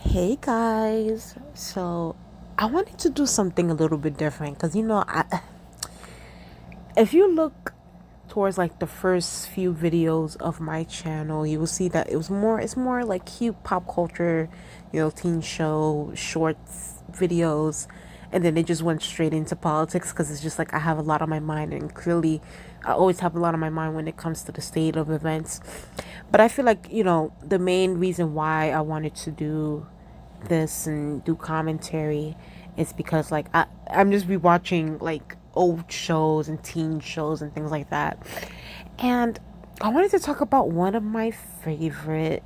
Hey guys, so I wanted to do something a little bit different because if you look towards like the first few videos of my channel, you will see that it's more like cute pop culture, teen show shorts videos, and then it just went straight into politics because it's just like I have a lot on my mind, and clearly I always have a lot on my mind when it comes to the state of events. But I feel like, the main reason why I wanted to do this and do commentary is because like I'm just rewatching like old shows and teen shows and things like that. And I wanted to talk about one of my favorite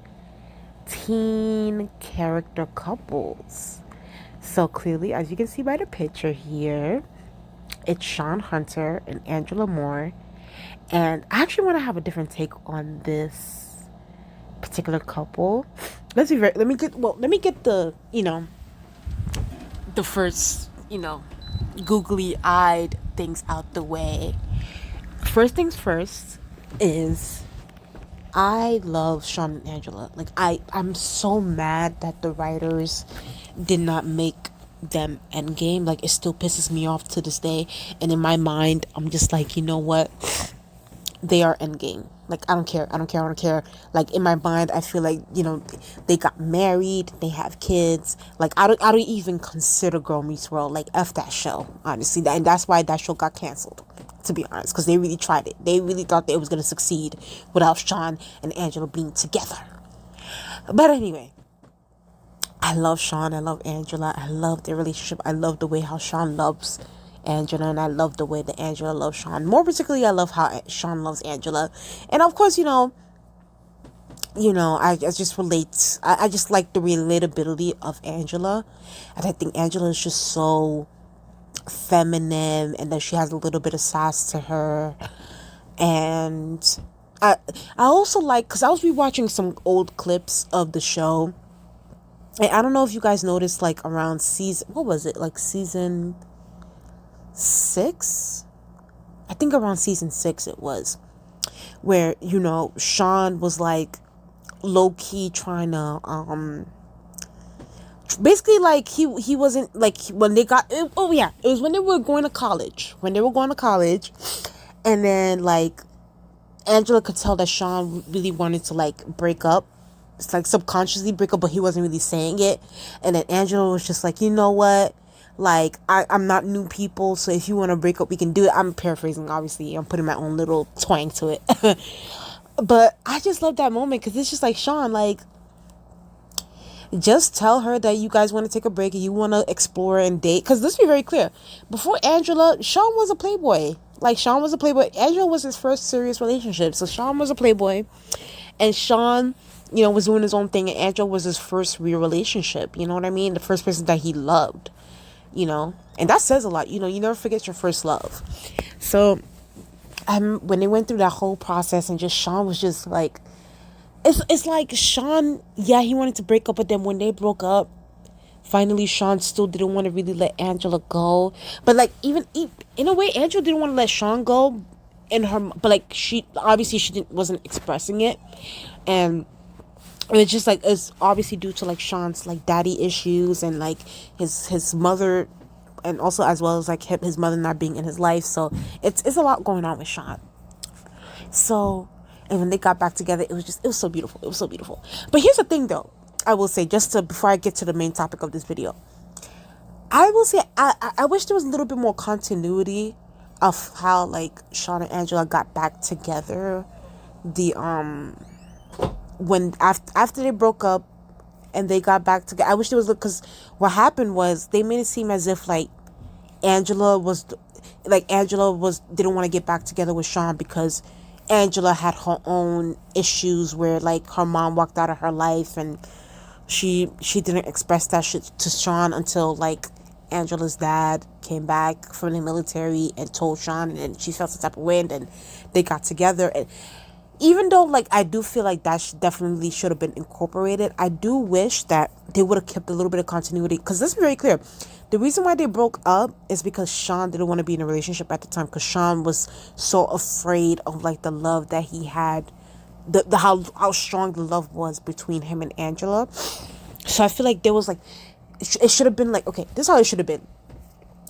teen character couples. So clearly, as you can see by the picture here, it's Shawn Hunter and Angela Moore. And I actually want to have a different take on this particular couple. Let me get the first, googly eyed things out the way. First things first is I love Shawn and Angela. Like I'm so mad that the writers did not make them endgame. Like it still pisses me off to this day. And in my mind, I'm just like, you know what? They are endgame. Like I don't care. I don't care. Like in my mind, I feel like they got married, they have kids. Like I don't even consider Girl Meets World. Like f that show, honestly, and that's why that show got canceled. To be honest, because they really tried it. They really thought that it was gonna succeed without Shawn and Angela being together. But anyway, I love Shawn. I love Angela. I love their relationship. I love the way how Shawn loves Angela, and I love the way that Angela loves Shawn. More particularly, I love how Shawn loves Angela, and of course, I just relate. I just like the relatability of Angela, and I think Angela is just so feminine, and that she has a little bit of sass to her, and I also like because I was rewatching some old clips of the show. And I don't know if you guys noticed, like around season, what was it, like season 6? I think around season 6 it was, where Shawn was like low key trying to basically like he wasn't like when they got oh yeah, it was when they were going to college, and then like Angela could tell that Shawn really wanted to like break up. It's like subconsciously break up, but he wasn't really saying it. And then Angela was just like, you know what? Like, I'm not new people, so if you want to break up, we can do it. I'm paraphrasing, obviously. I'm putting my own little twang to it. But I just love that moment because it's just like, Shawn, like, just tell her that you guys want to take a break and you want to explore and date. Because let's be very clear. Before Angela, Shawn was a playboy. Like, Shawn was a playboy. Angela was his first serious relationship. So Shawn was a playboy. And Shawn, was doing his own thing. And Angela was his first real relationship. You know what I mean? The first person that he loved. And that says a lot. You never forget your first love. So when they went through that whole process and just Shawn was just like, it's like Shawn, yeah, he wanted to break up, but then when they broke up, finally Shawn still didn't want to really let Angela go. But like even in a way, Angela didn't want to let Shawn go in her, but like she obviously wasn't expressing it, and it's just like it's obviously due to like Shawn's like daddy issues and like his mother, and also as well as like his mother not being in his life. So it's a lot going on with Shawn. So, and when they got back together, it was so beautiful. It was so beautiful. But here's the thing though, I will say, before I get to the main topic of this video, I will say I wish there was a little bit more continuity of how like Shawn and Angela got back together. The when after they broke up and they got back together, I wish there was, because what happened was they made it seem as if like Angela was didn't want to get back together with Shawn because Angela had her own issues where like her mom walked out of her life, and she didn't express that shit to Shawn until like Angela's dad came back from the military and told Shawn, and then she felt some type of way, and then they got together. And even though like I do feel like that definitely should have been incorporated, I do wish that they would have kept a little bit of continuity, because let's be very clear, the reason why they broke up is because Shawn didn't want to be in a relationship at the time, because Shawn was so afraid of like the love that he had, the how strong the love was between him and Angela. So I feel like there was like, it should have been like, okay, this is how it should have been.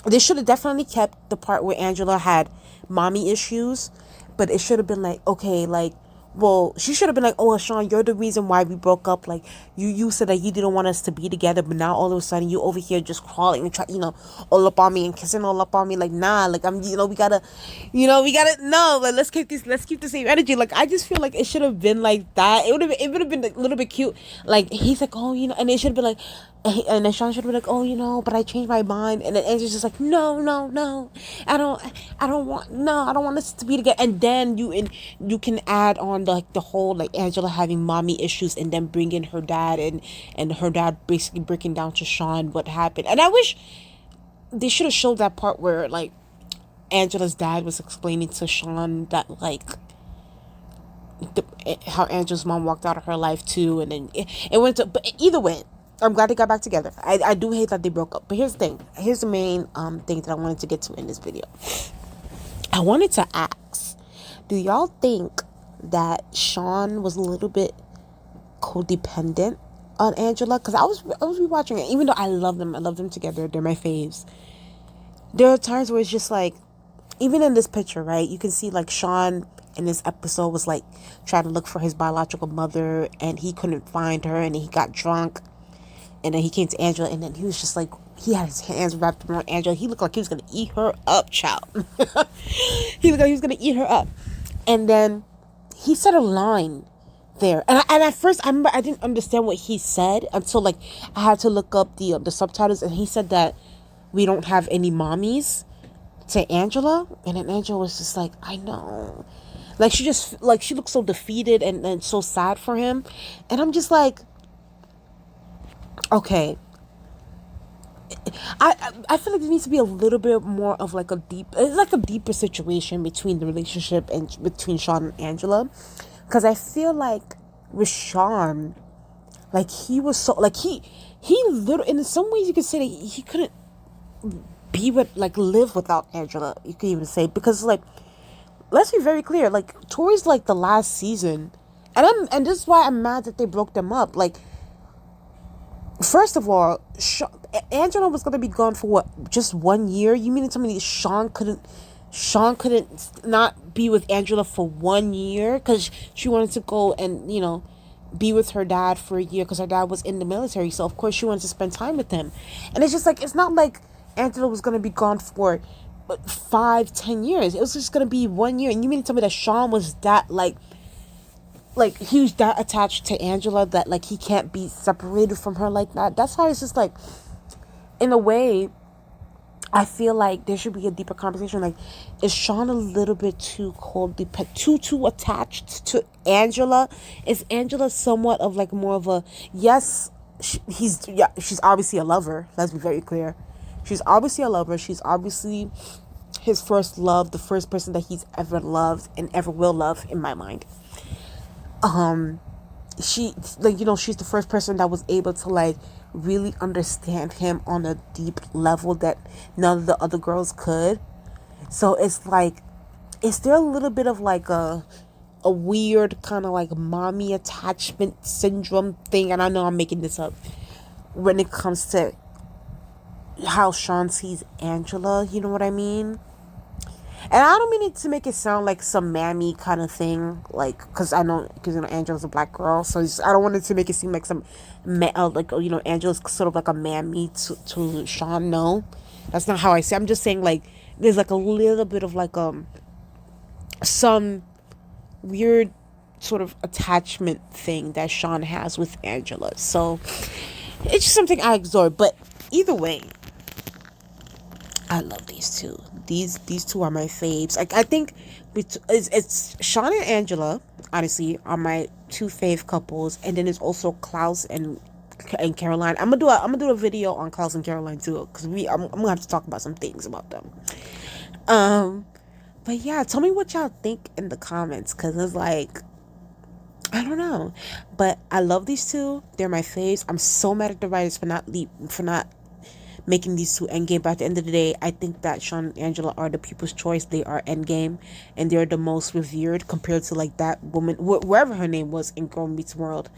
They should have definitely kept the part where Angela had mommy issues, but it should have been like, okay, like, well, she should have been like, oh, Shawn, you're the reason why we broke up. Like, you said that you didn't want us to be together, but now all of a sudden you over here just crawling and try, all up on me and kissing all up on me. Like, nah, like we gotta, no, like let's keep the same energy. Like, I just feel like it should have been like that. It would have been a little bit cute. Like, he's like, oh, and it should have been like, and then Shawn should have been like, oh, but I changed my mind. And then Angela's just like, no, no, no, I don't want us to be together. And then you can add on the whole like Angela having mommy issues, and then bring in her dad, and her dad basically breaking down to Shawn what happened. And I wish they should have showed that part where like Angela's dad was explaining to Shawn that like how Angela's mom walked out of her life too, and then it went to. But either way, I'm glad they got back together. I do hate that they broke up. But here's the thing. Here's the main thing that I wanted to get to in this video. I wanted to ask, do y'all think that Shawn was a little bit codependent on Angela? Because I was rewatching it, even though I love them together. They're my faves. There are times where it's just like, even in this picture, right? You can see like Shawn in this episode was like trying to look for his biological mother, and he couldn't find her, and he got drunk. And then he came to Angela, and then he was just like, he had his hands wrapped around Angela. He looked like he was going to eat her up, child. He looked like he was going to eat her up. And then he said a line there. And at first, I remember I didn't understand what he said until, like, I had to look up the subtitles. And he said that we don't have any mommies to Angela. And then Angela was just like, I know. Like, she looked so defeated and so sad for him. And I'm just like, okay, I feel like there needs to be a little bit more of like a deeper situation between the relationship and between Shawn and Angela, because I feel like with Shawn, like he was so like he literally, in some ways you could say that he couldn't live without Angela. You could even say, because like, let's be very clear, like towards like the last season, and this is why I'm mad that they broke them up. Like, first of all, Angela was gonna be gone for what, just 1 year? You mean to tell me Shawn couldn't not be with Angela for 1 year because she wanted to go and be with her dad for a year because her dad was in the military? So of course she wanted to spend time with him, and it's just like, it's not like Angela was gonna be gone for 5-10 years. It was just gonna be 1 year. And you mean to tell me that Shawn was that like he was that attached to Angela that like he can't be separated from her like that? That's why it's just like, in a way, I feel like there should be a deeper conversation. Like, is Shawn a little bit too too attached to Angela? Is Angela somewhat of like more of a, yes, she's obviously a lover. Let's be very clear. She's obviously a lover. She's obviously his first love, the first person that he's ever loved and ever will love, in my mind. She she's the first person that was able to like really understand him on a deep level that none of the other girls could. So it's like, is there a little bit of like a weird kind of like mommy attachment syndrome thing? And I know I'm making this up when it comes to how Shawn sees Angela, you know what I mean? And I don't mean it to make it sound like some mammy kind of thing, like, because Angela's a black girl, so I don't want it to make it seem like some, Angela's sort of like a mammy to Shawn. No, that's not how I say. I'm just saying, like, there's like a little bit of like some weird sort of attachment thing that Shawn has with Angela. So it's just something I absorb. But either way, I love these two. These two are my faves. Like, I think it's Shawn and Angela, honestly, are my two fave couples, and then there's also Klaus and Caroline. I'm gonna do a video on Klaus and Caroline too, because I'm gonna have to talk about some things about them. But yeah, tell me what y'all think in the comments, because it's like, I don't know, but I love these two. They're my faves. I'm so mad at the writers for not making these two endgame, but at the end of the day, I think that Shawn and Angela are the people's choice. They are endgame, and they're the most revered compared to like that woman, wherever her name was in Girl Meets World.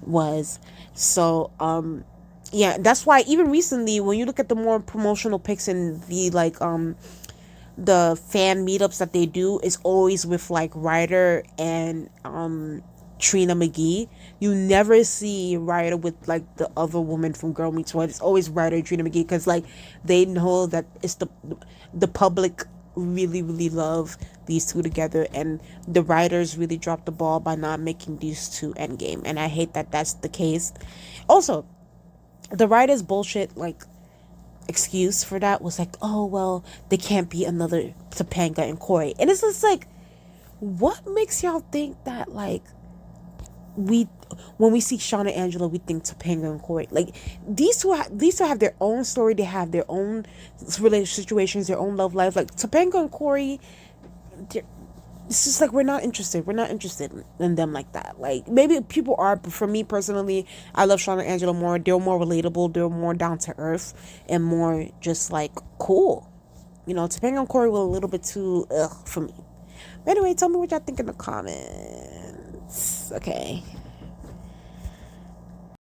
was. So yeah, that's why even recently when you look at the more promotional pics and the like the fan meetups that they do, is always with like Ryder and Trina McGee. You never see Ryder with like the other woman from Girl Meets World. It's always Ryder and Trina McGee because like they know that it's the public really really love these two together, and the writers really dropped the ball by not making these two endgame, and I hate that that's the case. Also, the writers bullshit like excuse for that was like, oh well, they can't be another Topanga and Corey, and it's just like, what makes y'all think that like we when we see Shawn and Angela we think Topanga and Corey? Like these two have their own story, they have their own relationship situations, their own love life. Like Topanga and Corey, it's just like we're not interested in them like that. Like maybe people are, but for me personally, I love Shawn and Angela more. They're more relatable, they're more down to earth, and more just like cool. Topanga and Corey were a little bit too ugh for me. But anyway, tell me what y'all think in the comments. Okay.